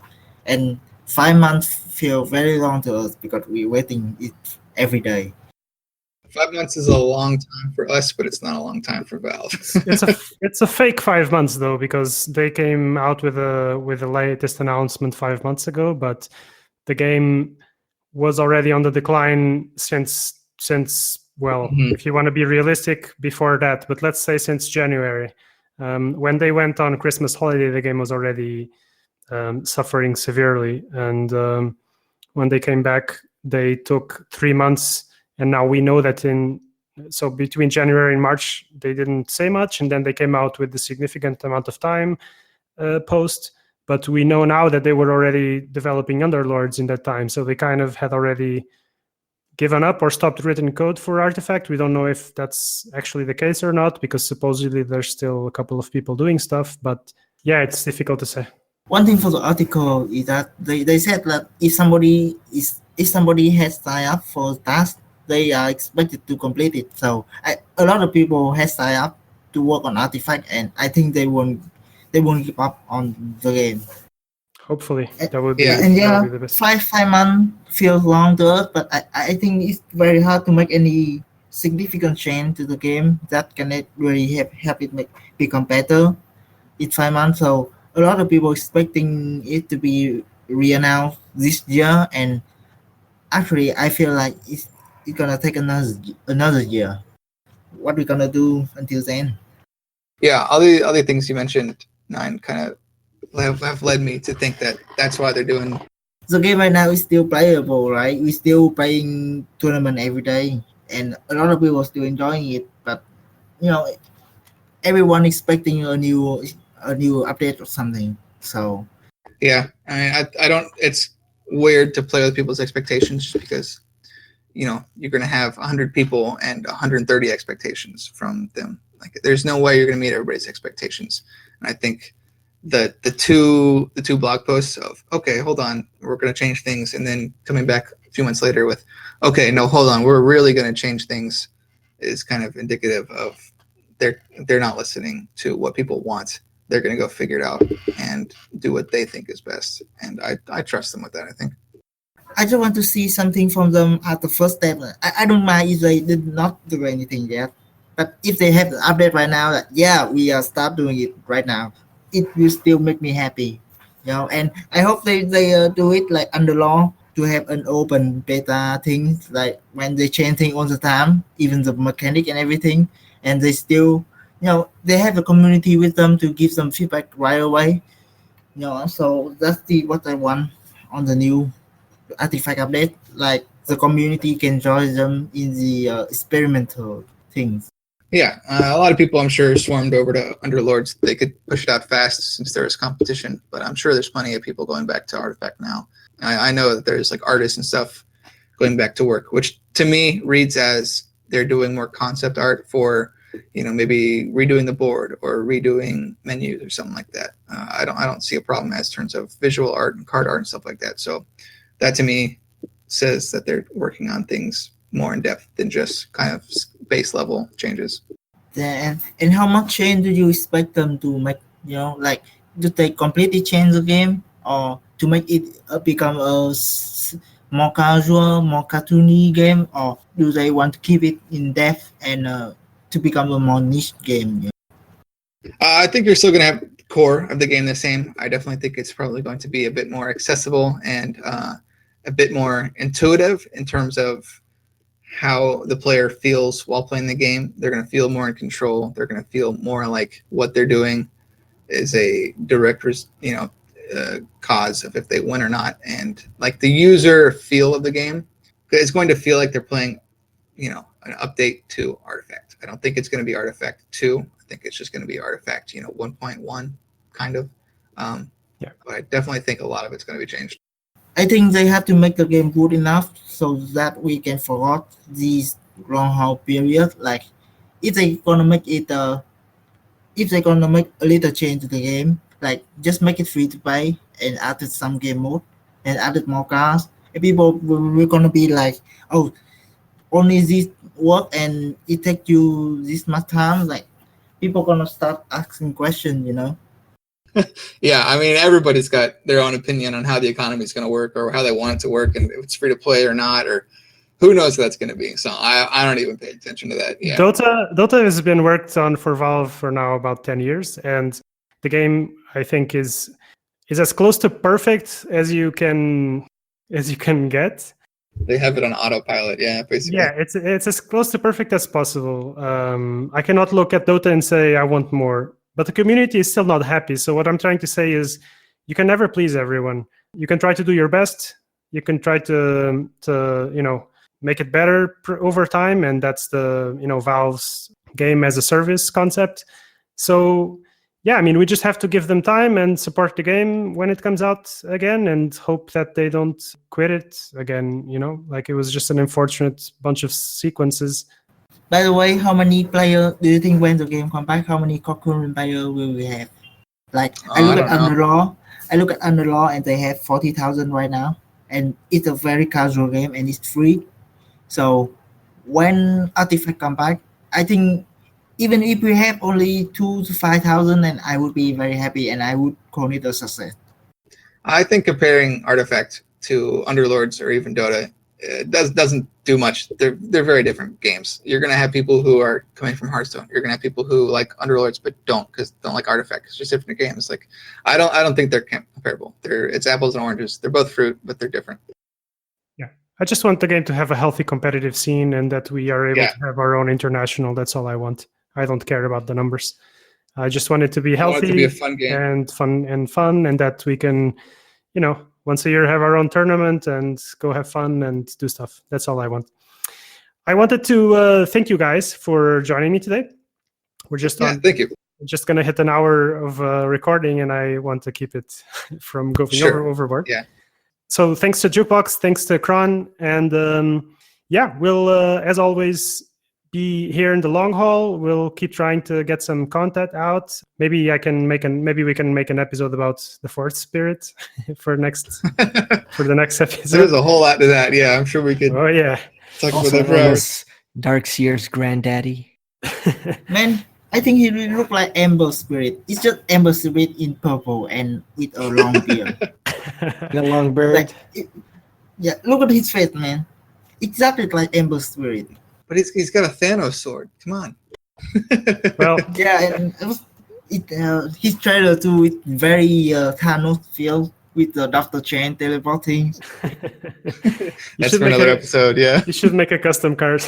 and 5 months feel very long to us because we're waiting it every day. 5 months is a long time for us, but it's not a long time for Valve. It's a fake 5 months though, because they came out with the latest announcement 5 months ago, but the game was already on the decline since if you want to be realistic, before that, but let's say since January. When they went on Christmas holiday, the game was already suffering severely, and when they came back, they took 3 months. And now we know that so between January and March, they didn't say much, and then they came out with a significant amount of time post. But we know now that they were already developing Underlords in that time, so they kind of had already given up or stopped written code for Artifact. We don't know if that's actually the case or not, because supposedly there's still a couple of people doing stuff. But yeah, it's difficult to say. One thing for the article is that they said that if somebody has signed up for task, they are expected to complete it. So a lot of people has signed up to work on Artifact, and I think they won't give up on the game. Hopefully, that would be the best. 5 months feels long to us, but I think it's very hard to make any significant change to the game that can really help it become better in 5 months. So a lot of people expecting it to be reannounced this year, and actually I feel like it's gonna take another year. What we gonna do until then? Yeah, all the other things you mentioned, Nine, kind of have led me to think that that's why they're doing. The game right now is still playable, right? We're still playing tournament every day, and a lot of people are still enjoying it. But you know, everyone expecting a new update or something. So Yeah, I mean, I don't. It's weird to play with people's expectations just because you're going to have 100 people and 130 expectations from them. Like, there's no way you're going to meet everybody's expectations. And I think the two blog posts of, okay, hold on, we're going to change things, and then coming back a few months later with, okay, no, hold on, we're really going to change things, is kind of indicative of they're not listening to what people want. They're going to go figure it out and do what they think is best. And I trust them with that, I think. I just want to see something from them at the first step. I don't mind if they did not do anything yet, but if they have the update right now, that yeah, we are start doing it right now, it will still make me happy, And I hope they do it like under law to have an open beta thing, like when they change things all the time, even the mechanic and everything, and they still, they have a community with them to give them feedback right away, So that's what I want on the new artifact update, like the community can join them in the experimental things. Yeah, a lot of people, I'm sure, swarmed over to Underlords. They could push it out fast since there is competition, but I'm sure there's plenty of people going back to Artifact now. I know that there's like artists and stuff going back to work, which to me reads as they're doing more concept art for, maybe redoing the board or redoing menus or something like that. I don't see a problem as terms of visual art and card art and stuff like that. So that to me says that they're working on things more in depth than just kind of base level changes. And how much change do you expect them to make? Like, do they completely change the game, or to make it become a more casual, more cartoony game, or do they want to keep it in depth and to become a more niche game? I think you're still going to have the core of the game the same. I definitely think it's probably going to be a bit more accessible and a bit more intuitive in terms of how the player feels while playing the game. They're going to feel more in control. They're going to feel more like what they're doing is a direct, cause of if they win or not. And like the user feel of the game is going to feel like they're playing, an update to Artifact. I don't think it's going to be Artifact 2. I think it's just going to be Artifact, 1.1 kind of. Yeah. But I definitely think a lot of it's going to be changed. I think they have to make the game good enough so that we can forget these long haul period. Like, if they're gonna make it, if they're gonna make a little change to the game, like just make it free to play and added some game mode and added more cards, and people we're gonna be like, oh, only this work and it take you this much time. Like, people gonna start asking questions, Yeah, I mean, everybody's got their own opinion on how the economy is going to work or how they want it to work and if it's free to play or not, or who knows what that's going to be. So I don't even pay attention to that. Yeah. Dota has been worked on for Valve for now about 10 years. And the game, I think, is as close to perfect as you can get. They have it on autopilot. Yeah, basically. Yeah, it's as close to perfect as possible. I cannot look at Dota and say I want more. But the community is still not happy. So what I'm trying to say is you can never please everyone. You can try to do your best. You can try to make it better over time. And that's the, Valve's game as a service concept. So, yeah, I mean, we just have to give them time and support the game when it comes out again and hope that they don't quit it again, like it was just an unfortunate bunch of sequences. By the way, how many players do you think when the game comes back, how many concurrent players will we have? Like, I look at Underlaw and they have 40,000 right now, and it's a very casual game and it's free. So when Artifact come back, I think even if we have only 2,000 to 5,000, then I would be very happy and I would call it a success. I think comparing Artifact to Underlords or even Dota it doesn't do much. They're very different games. You're gonna have people who are coming from Hearthstone. You're gonna have people who like Underlords but don't like Artifact. It's just different games. Like I don't think they're comparable. It's apples and oranges. They're both fruit, but they're different. Yeah, I just want the game to have a healthy competitive scene and that we are able to have our own international. That's all I want. I don't care about the numbers. I just want it to be healthy, I want it to be a fun game and fun, and that we can, once a year have our own tournament and go have fun and do stuff. That's all I want. I wanted to thank you guys for joining me today. We're just thank you. Just gonna hit an hour of recording, and I want to keep it from going overboard. Yeah. So thanks to Jukebox, thanks to Kronn, and we'll as always be here in the long haul. We'll keep trying to get some content out. Maybe we can make an episode about the fourth spirit for the next episode. There's a whole lot to that. Yeah, I'm sure we could. Oh yeah. Talk Also about that for known hours. as Darkseer's granddaddy. Man, I think he will look like Amber Spirit. It's just Amber Spirit in purple and with a long beard. The long bird. Look at his face, man. Exactly like Amber Spirit. But he's got a Thanos sword. Come on. Well, yeah, and his trailer too, with very Thanos feel with the Dr. Chain teleporting. That's for another episode. Yeah. You should make a custom card.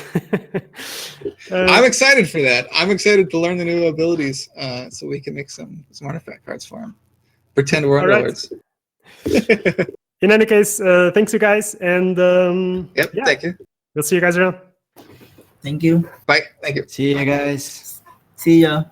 I'm excited for that. I'm excited to learn the new abilities, so we can make some artifact cards for him. Pretend we're Underlords. Right. In any case, thanks you guys, and thank you. We'll see you guys around. Thank you. Bye. Thank you. See you guys. See ya.